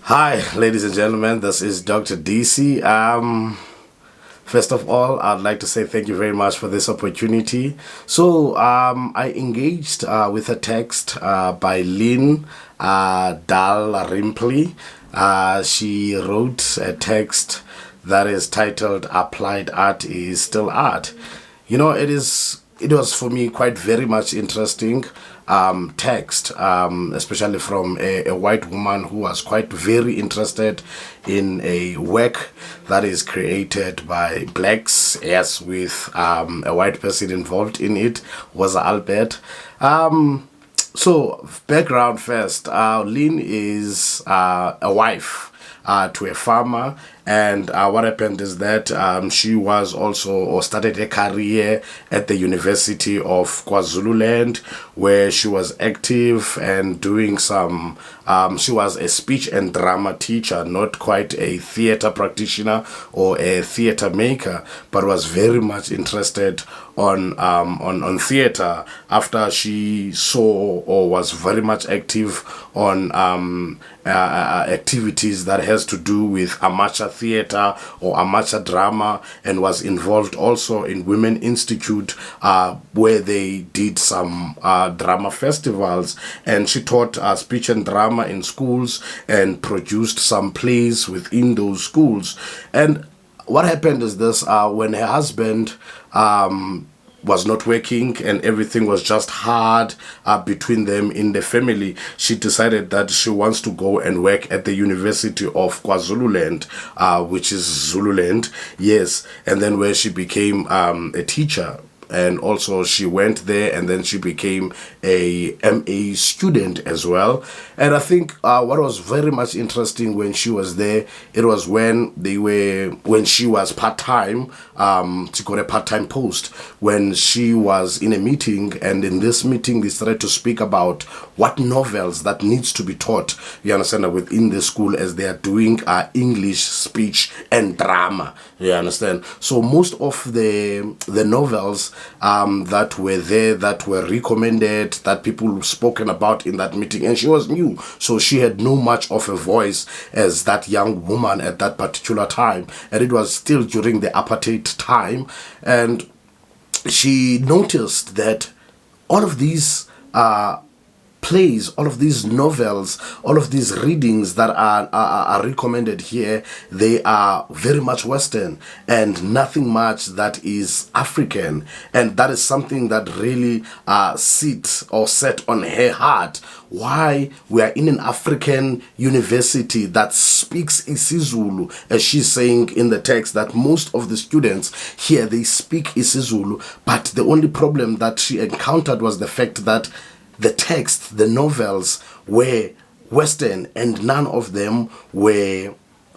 Hi, ladies and gentlemen. This is Dr. DC. First of all, I'd like to say thank you very much for this opportunity. I engaged with a text by Lynn Dal Rimpli. She wrote a text that is titled "Applied Art is Still Art." It was for me quite very much interesting text, especially from a white woman who was quite very interested in a work that is created by blacks, yes, with a white person involved in it, was Albert. Background first, Lynn is a wife to a farmer, and what happened is that she was also or started a career at the University of KwaZulu-Land, where she was active and doing some she was a speech and drama teacher, not quite a theater practitioner or a theater maker, but was very much interested on theater after she saw or was very much active on activities that has to do with amateur theater or amateur drama, and was involved also in Women Institute, where they did some drama festivals, and she taught speech and drama in schools and produced some plays within those schools. And what happened is this: when her husband was not working and everything was just hard between them in the family, she decided that she wants to go and work at the University of KwaZulu-Land, which is Zululand, yes, and then where she became a teacher. And also she went there and then she became a MA student as well. And I think what was very much interesting when she was there, it was when she was part-time. She got a part-time post when she was in a meeting, and in this meeting they started to speak about what novels that needs to be taught, you understand, within the school, as they are doing English speech and drama, you understand. So most of the novels that were there, that were recommended, that people spoken about in that meeting, and she was new, so she had no much of a voice as that young woman at that particular time, and it was still during the apartheid time. And she noticed that all of these plays, all of these novels, all of these readings that are recommended here, they are very much Western and nothing much that is African. And that is something that really set on her heart. Why we are in an African university that speaks isiZulu, as she's saying in the text, that most of the students here, they speak isiZulu, but the only problem that she encountered was the fact that the text, the novels, were Western and none of them were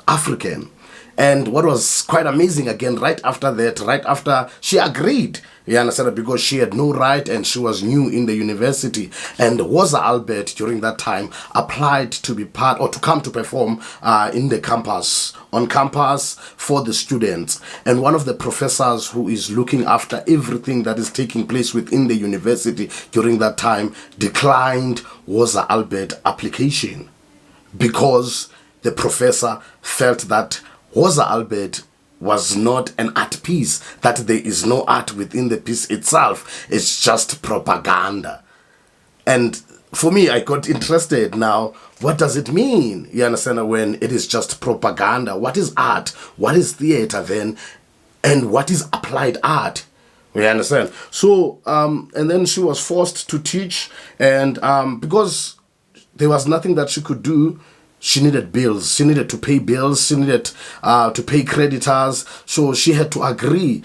African. And what was quite amazing, again, right after she agreed, you understand, because she had no right and she was new in the university. And Woza Albert during that time applied to be part or to come to perform in the campus, on campus for the students. And one of the professors who is looking after everything that is taking place within the university during that time declined Woza Albert application because the professor felt that Woza Albert was not an art piece, that there is no art within the piece itself. It's just propaganda. And for me, I got interested. Now, what does it mean, you understand, when it is just propaganda? What is art? What is theater then? And what is applied art? You understand? So, and then she was forced to teach, and because there was nothing that she could do, she needed bills. She needed to pay bills. She needed to pay creditors. So she had to agree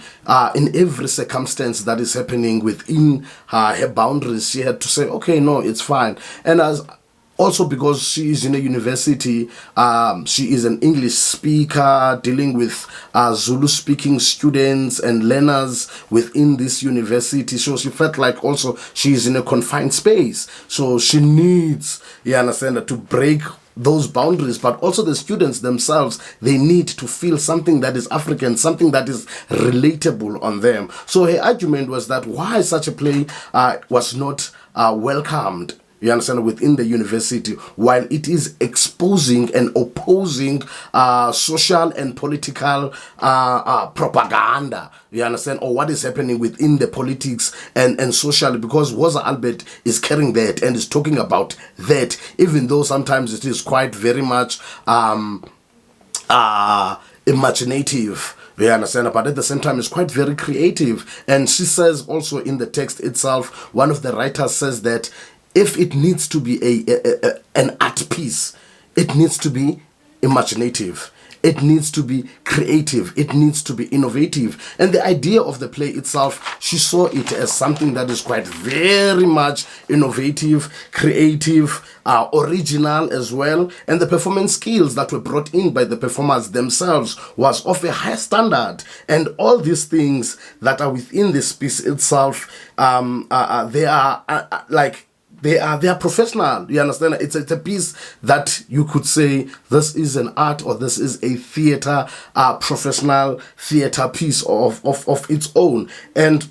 in every circumstance that is happening within her boundaries. She had to say, okay, no, it's fine. And as also because she is in a university, she is an English speaker dealing with Zulu-speaking students and learners within this university. So she felt like also she is in a confined space. So she needs, you understand, to break those boundaries, but also the students themselves, they need to feel something that is African, something that is relatable on them. So her argument was that why such a play was not welcomed, you understand, within the university, while it is exposing and opposing social and political propaganda, you understand, or what is happening within the politics and social, because Woza Albert is carrying that and is talking about that, even though sometimes it is quite very much imaginative, you understand, but at the same time it's quite very creative. And she says also in the text itself, one of the writers says that if it needs to be an art piece, it needs to be imaginative, it needs to be creative, it needs to be innovative. And the idea of the play itself, she saw it as something that is quite very much innovative, creative, original as well. And the performance skills that were brought in by the performers themselves was of a high standard. And all these things that are within this piece itself, they are like, they are professional, you understand. It's a piece that you could say this is an art, or this is a theater, professional theater piece of its own. And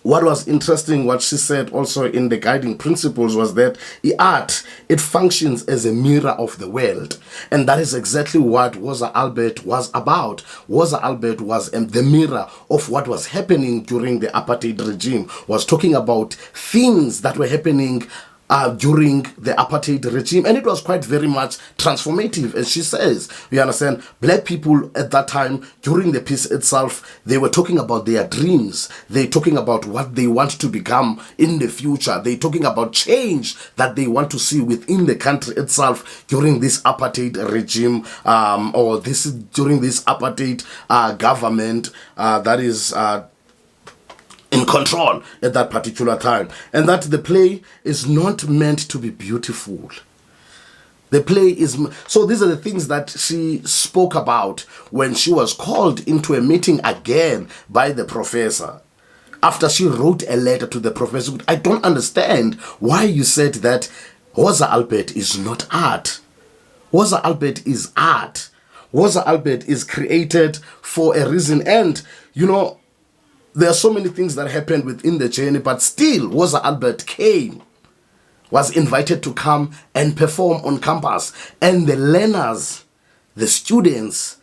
what was interesting, what she said also in the guiding principles, was that art, it functions as a mirror of the world. And that is exactly what Woza Albert was about. Woza Albert was the mirror of what was happening during the apartheid regime, was talking about things that were happening during the apartheid regime, and it was quite very much transformative, as she says. You understand, black people at that time, during the piece itself, they were talking about their dreams, they're talking about what they want to become in the future, they're talking about change that they want to see within the country itself during this apartheid regime, or this during this apartheid government that is in control at that particular time. And that the play is not meant to be beautiful. The play is... So these are the things that she spoke about when she was called into a meeting again by the professor. After she wrote a letter to the professor, I don't understand why you said that Woza Albert is not art. Woza Albert is art. Woza Albert is created for a reason. And, you know, there are so many things that happened within the journey, but still Woza Albert came, was invited to come and perform on campus. And the learners, the students,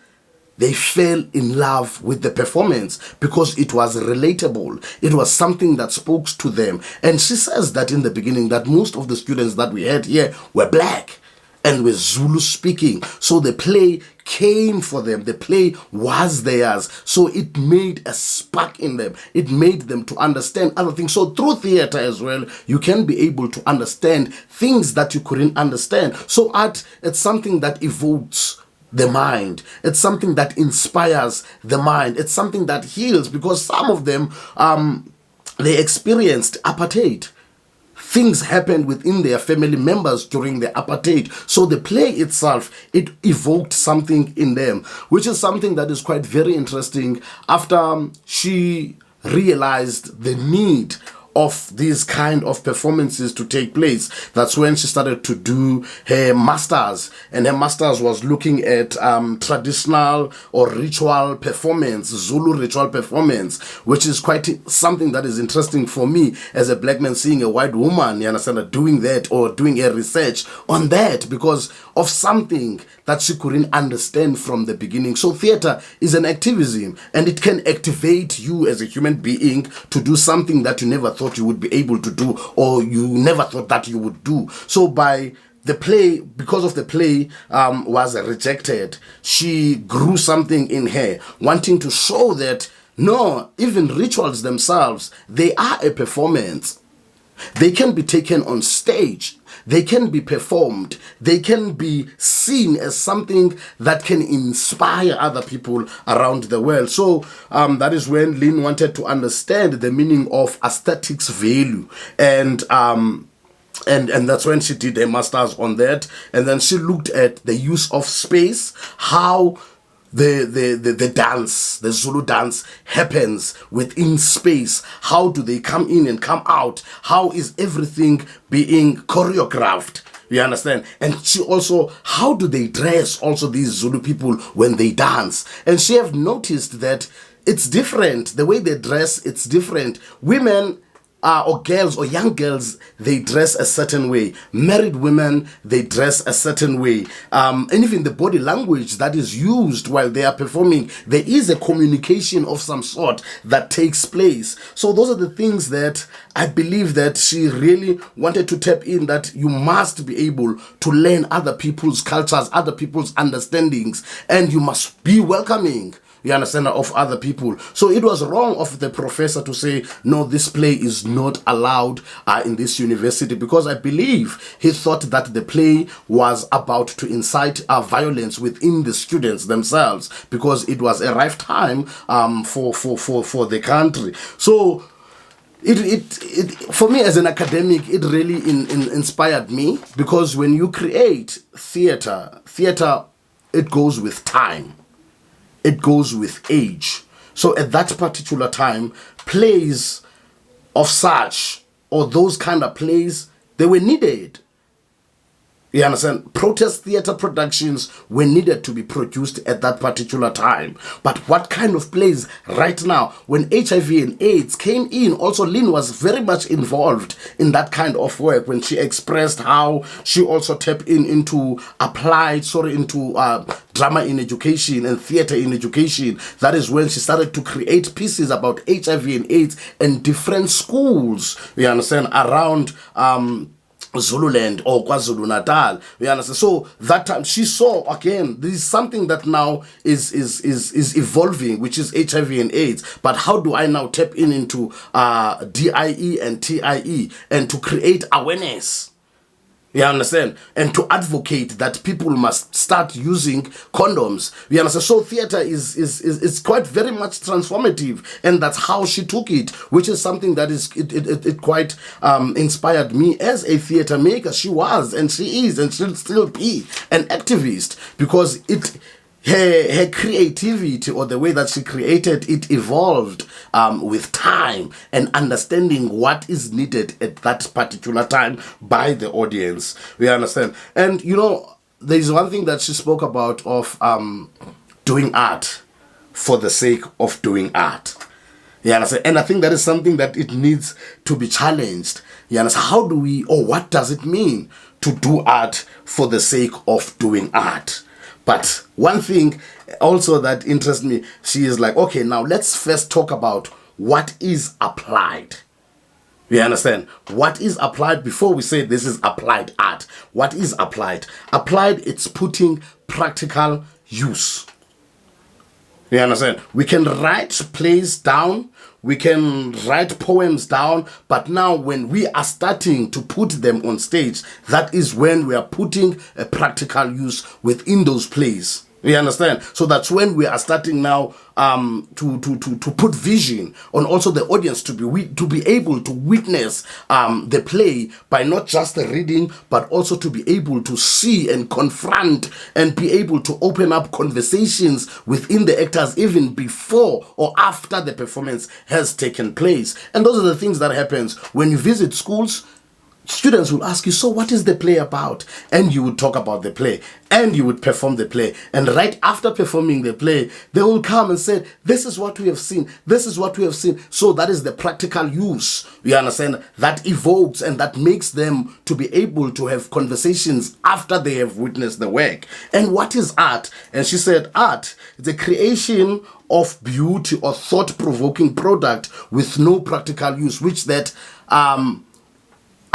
they fell in love with the performance because it was relatable. It was something that spoke to them. And she says that in the beginning, that most of the students that we had here were black and were Zulu speaking. So the play came for them. The play was theirs. So it made a spark in them. It made them to understand other things. So through theater as well, you can be able to understand things that you couldn't understand. So art, it's something that evokes the mind. It's something that inspires the mind. It's something that heals, because some of them, they experienced apartheid. Things happened within their family members during the apartheid. So the play itself, it evoked something in them, which is something that is quite very interesting. After she realized the need of these kind of performances to take place, that's when she started to do her masters. And her masters was looking at traditional or ritual performance, Zulu ritual performance, which is quite something that is interesting for me as a black man, seeing a white woman, you understand, doing that or doing a research on that because of something that she couldn't understand from the beginning. So theater is an activism, and it can activate you as a human being to do something that you never thought you would be able to do, or you never thought that you would do. So by the play, because of the play was rejected, she grew something in her, wanting to show that no, even rituals themselves, they are a performance. They can be taken on stage. They can be performed. They can be seen as something that can inspire other people around the world. So that is when Lynn wanted to understand the meaning of aesthetics value. And that's when she did a master's on that. And then she looked at the use of space, how the dance, the Zulu dance happens within space. How do they come in and come out? How is everything being choreographed? You understand? And she also, how do they dress also, these Zulu people, when they dance? And she have noticed that it's different. The way they dress, it's different. Women, or girls or young girls, they dress a certain way. Married women, they dress a certain way. And even the body language that is used while they are performing, there is a communication of some sort that takes place. So those are the things that I believe that she really wanted to tap in, that you must be able to learn other people's cultures, other people's understandings, and you must be welcoming, you understand, of other people. So it was wrong of the professor to say, no, this play is not allowed in this university, because I believe he thought that the play was about to incite violence within the students themselves, because it was a rife time for the country. So it for me as an academic, it really inspired me, because when you create theater, it goes with time, it goes with age. So at that particular time, plays of such, or those kind of plays, they were needed. You understand? Protest theater productions were needed to be produced at that particular time. But what kind of plays right now? When HIV and AIDS came in, also Lynn was very much involved in that kind of work, when she expressed how she also tapped into drama in education and theater in education. That is when she started to create pieces about HIV and AIDS in different schools, you understand, around Zululand or KwaZulu Natal. You understand? So that time she saw, again, this is something that now is evolving, which is HIV and AIDS. But how do I now tap into DIE and TIE and to create awareness? You understand? And to advocate that people must start using condoms. You understand? So theater is quite very much transformative, and that's how she took it, which is something that it quite inspired me as a theater maker. She was, and she is, and she'll still be an activist, because her creativity, or the way that she created it, evolved with time and understanding what is needed at that particular time by the audience. We understand. And there's one thing that she spoke about of doing art for the sake of doing art. You understand? And I think that is something that it needs to be challenged. You understand? How do we, or what does it mean to do art for the sake of doing art? But one thing also that interests me, she is like, okay, now let's first talk about what is applied. You understand? What is applied before we say this is applied art? What is applied? Applied, it's putting practical use. You understand? We can write plays down, we can write poems down, but now when we are starting to put them on stage, that is when we are putting a practical use within those plays. You understand? So that's when we are starting now to put vision on also the audience to be able to witness the play by not just reading, but also to be able to see and confront and be able to open up conversations within the actors even before or after the performance has taken place. And those are the things that happens when you visit schools. Students will ask you, so what is the play about? And you would talk about the play, and you would perform the play. And right after performing the play, they will come and say, this is what we have seen, this is what we have seen. So that is the practical use, you understand, that evokes and that makes them to be able to have conversations after they have witnessed the work. And what is art? And she said, art is the creation of beauty or thought-provoking product with no practical use, which that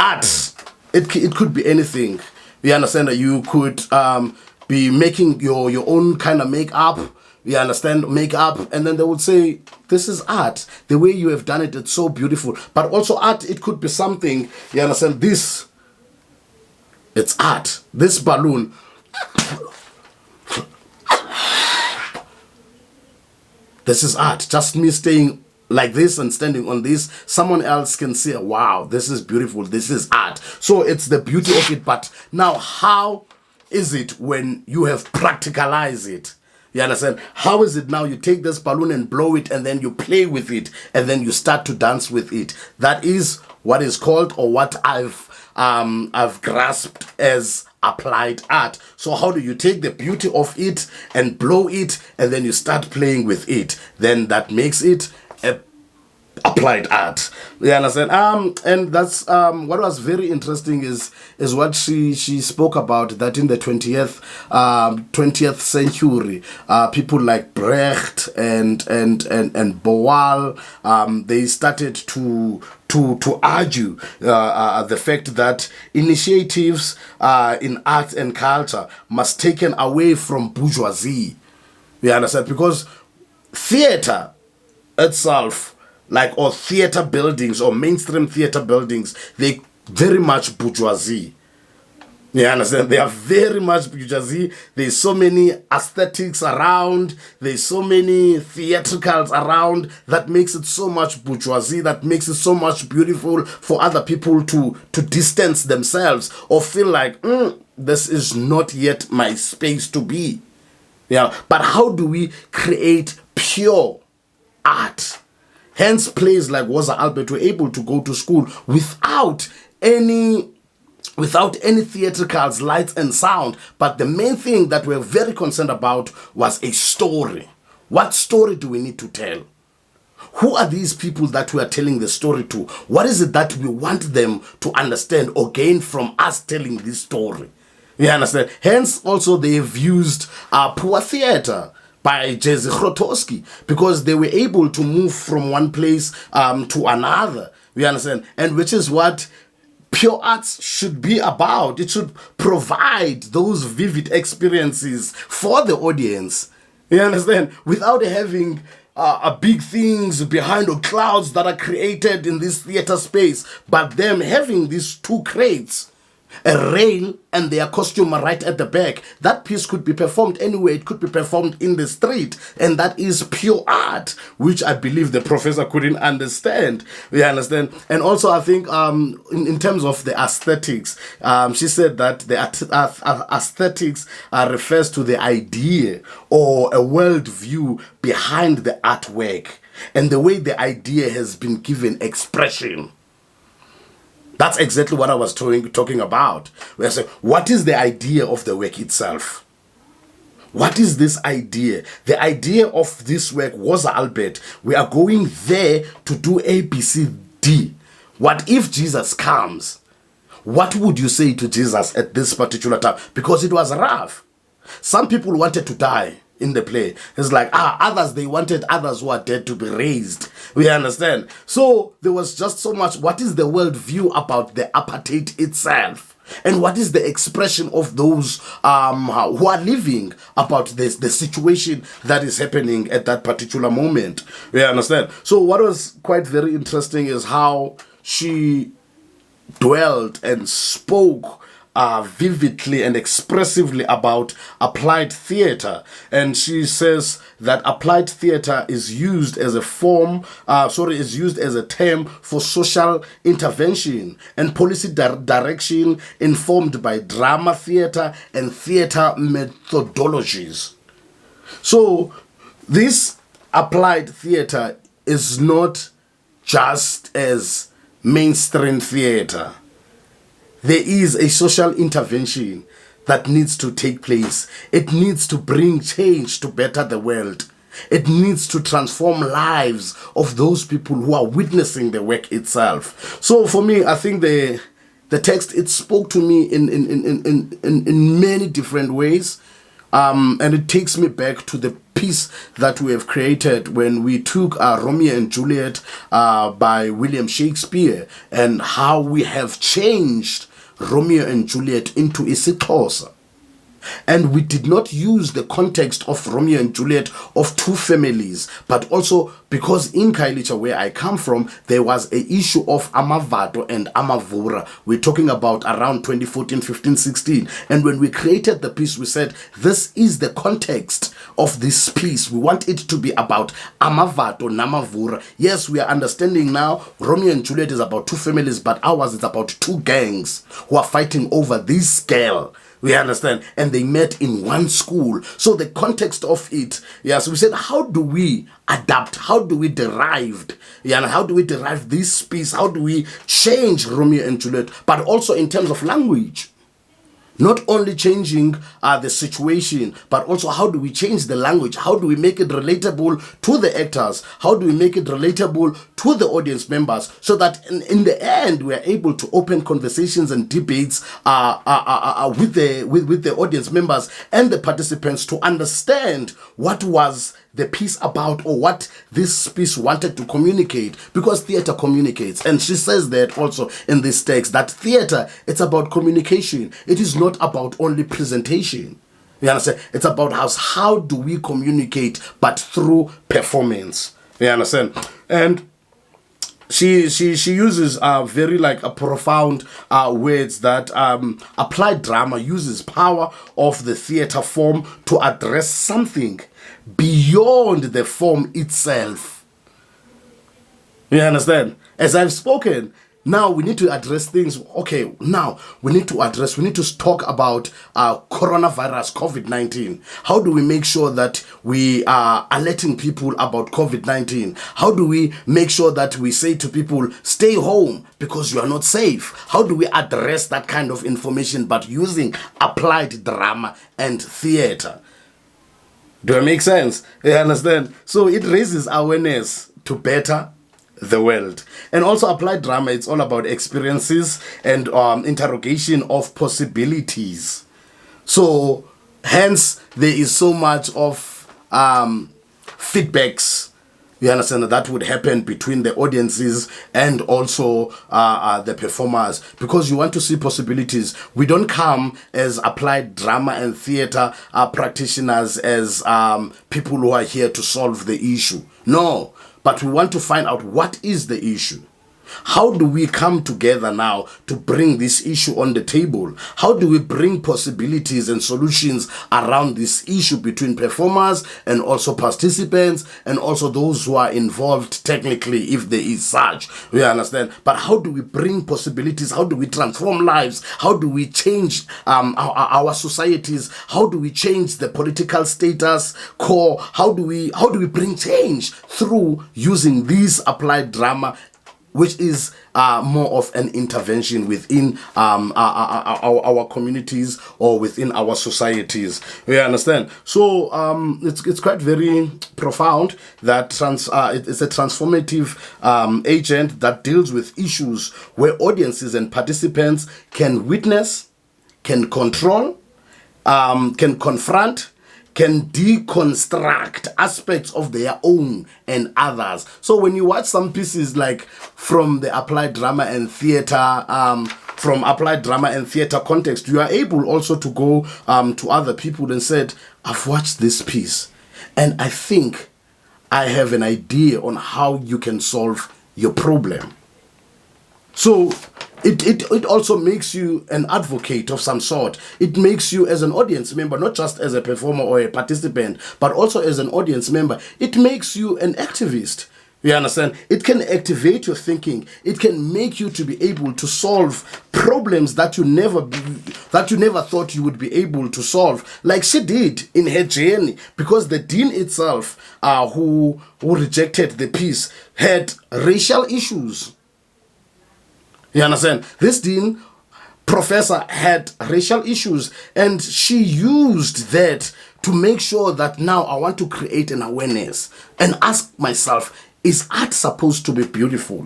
art, it could be anything. You understand that you could be making your own kind of makeup. You understand, makeup, and then they would say, this is art. The way you have done it, it's so beautiful. But also art, it could be something, you understand, this, it's art. This balloon, this is art. Just me staying like this and standing on this, someone else can say, wow, this is beautiful, this is art. So it's the beauty of it. But now, how is it when you have practicalized it? You understand? How is it now you take this balloon and blow it, and then you play with it, and then you start to dance with it? That is what is called, or what I've grasped as applied art. So how do you take the beauty of it and blow it, and then you start playing with it? Then that makes it applied art. You understand? And that's what was very interesting is what she spoke about, that in the 20th century, people like Brecht and Boal, they started to argue the fact that initiatives in art and culture must taken away from bourgeoisie. You understand? Because theater itself, like, or theater buildings or mainstream theater buildings, they very much bourgeoisie. You understand? They are very much bourgeoisie. There's so many aesthetics around. There's so many theatricals around that makes it so much bourgeoisie, that makes it so much beautiful for other people to distance themselves or feel like, this is not yet my space to be. Yeah. But how do we create pure art? Hence, plays like Woza Albert were able to go to school without any theatricals, lights and sound. But the main thing that we're very concerned about was a story. What story do we need to tell? Who are these people that we are telling the story to? What is it that we want them to understand or gain from us telling this story? You understand? Hence, also, they've used poor theater by Jerzy Grotowski, because they were able to move from one place to another. You understand? And which is what pure arts should be about. It should provide those vivid experiences for the audience. You understand? Without having big things behind, or clouds that are created in this theater space, but them having these two crates, a rail and their costume right at the back. That piece could be performed anywhere. It could be performed in the street, and that is pure art, which I believe the professor couldn't understand. You understand? And also, I think in terms of the aesthetics, she said that the aesthetics refers to the idea or a world view behind the artwork and the way the idea has been given expression. That's exactly what I was talking about. Where I say, what is the idea of the work itself? What is this idea? The idea of this work was, Albert, we are going there to do A, B, C, D. What if Jesus comes? What would you say to Jesus at this particular time? Because it was rough. Some people wanted to die in the play. It's like, others, they wanted others who are dead to be raised. We understand. So there was just so much. What is the world view about the apartheid itself? And what is the expression of those who are living about this, the situation that is happening at that particular moment? We understand. So what was quite very interesting is how she dwelled and spoke vividly and expressively about applied theater. And she says that applied theater is used as a term for social intervention and policy direction informed by drama theater and theater methodologies. So this applied theater is not just as mainstream theater. There is a social intervention that needs to take place. It needs to bring change to better the world. It needs to transform lives of those people who are witnessing the work itself. So for me, I think the text, it spoke to me in many different ways. And it takes me back to the piece that we have created when we took Romeo and Juliet by William Shakespeare, and how we have changed Romeo and Juliet into isiXhosa. And we did not use the context of Romeo and Juliet of two families, but also because in Khayelitsha, where I come from, there was a issue of Amavato and Amavura. We're talking about around 2014, 15, 16. And when we created the piece, we said, this is the context of this piece. We want it to be about Amavato, Namavura. Yes, we are understanding now Romeo and Juliet is about two families, but ours is about two gangs who are fighting over this girl. We understand. And they met in one school. So the context of it, yes, we said, how do we adapt? How do we derive? How do we derive this piece? How do we change Romeo and Juliet? But also in terms of language. Not only changing the situation, but also how do we change the language? How do we make it relatable to the actors? How do we make it relatable to the audience members so that in the end we are able to open conversations and debates with the audience members and the participants to understand what was the piece about or what this piece wanted to communicate, because theater communicates. And she says that also in this text, that theater, it's about communication. It is not about only presentation. You understand? It's about how do we communicate, but through performance. You understand? And she uses very like a profound words that applied drama uses power of the theater form to address something beyond the form itself. You understand? As I've spoken, now we need to address things. Okay, now we need to talk about coronavirus, COVID-19. How do we make sure that we are alerting people about COVID-19? How do we make sure that we say to people, stay home because you are not safe? How do we address that kind of information but using applied drama and theater? Do it make sense? You understand? So it raises awareness to better the world. And also applied drama, it's all about experiences and interrogation of possibilities. So hence there is so much of feedbacks, you understand, that would happen between the audiences and also the performers, because you want to see possibilities. We don't come as applied drama and theater practitioners as people who are here to solve the issue. No, but we want to find out what is the issue. How do we come together now to bring this issue on the table? How do we bring possibilities and solutions around this issue between performers and also participants and also those who are involved technically, if there is such? We understand. But how do we bring possibilities? How do we transform lives? How do we change our societies? How do we change the political status quo? How do we bring change through using this applied drama, which is more of an intervention within our communities or within our societies. You understand? So it's quite very profound that it's a transformative agent that deals with issues where audiences and participants can witness, can control, can confront, can deconstruct aspects of their own and others. So when you watch some pieces like from the applied drama and theater, from applied drama and theater context, you are able also to go to other people and said, I've watched this piece and I think I have an idea on how you can solve your problem. So it also makes you an advocate of some sort. It makes you as an audience member, not just as a performer or a participant, but also as an audience member. It makes you an activist. You understand? It can activate your thinking. It can make you to be able to solve problems that you never thought you would be able to solve, like she did in her journey, because the dean itself, who rejected the piece, had racial issues. You understand? This dean professor had racial issues, and she used that to make sure that now I want to create an awareness and ask myself, is art supposed to be beautiful?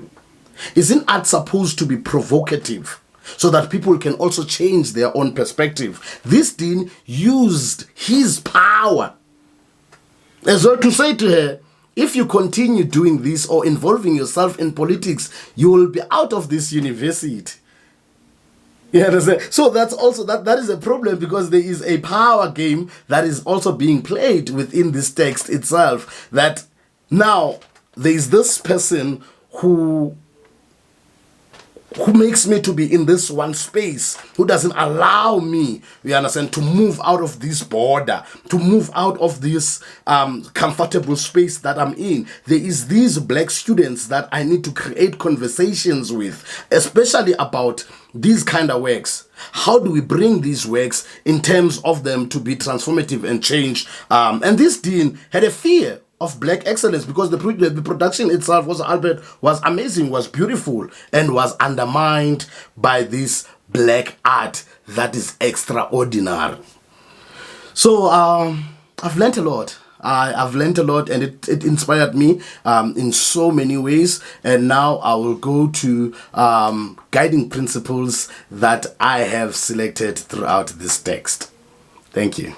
Isn't art supposed to be provocative so that people can also change their own perspective? This dean used his power as well to say to her, if you continue doing this or involving yourself in politics, you will be out of this university. You understand? So that's also that is a problem, because there is a power game that is also being played within this text itself. That now there is this person who makes me to be in this one space, who doesn't allow me, you understand, to move out of this border, to move out of this comfortable space that I'm in. There is these black students that I need to create conversations with, especially about these kind of works. How do we bring these works in terms of them to be transformative and change? And this dean had a fear of black excellence, because the production itself was amazing, was beautiful, and was undermined by this black art that is extraordinary. So I've learned a lot. I've learned a lot, and it inspired me in so many ways. And now I will go to guiding principles that I have selected throughout this text. Thank you.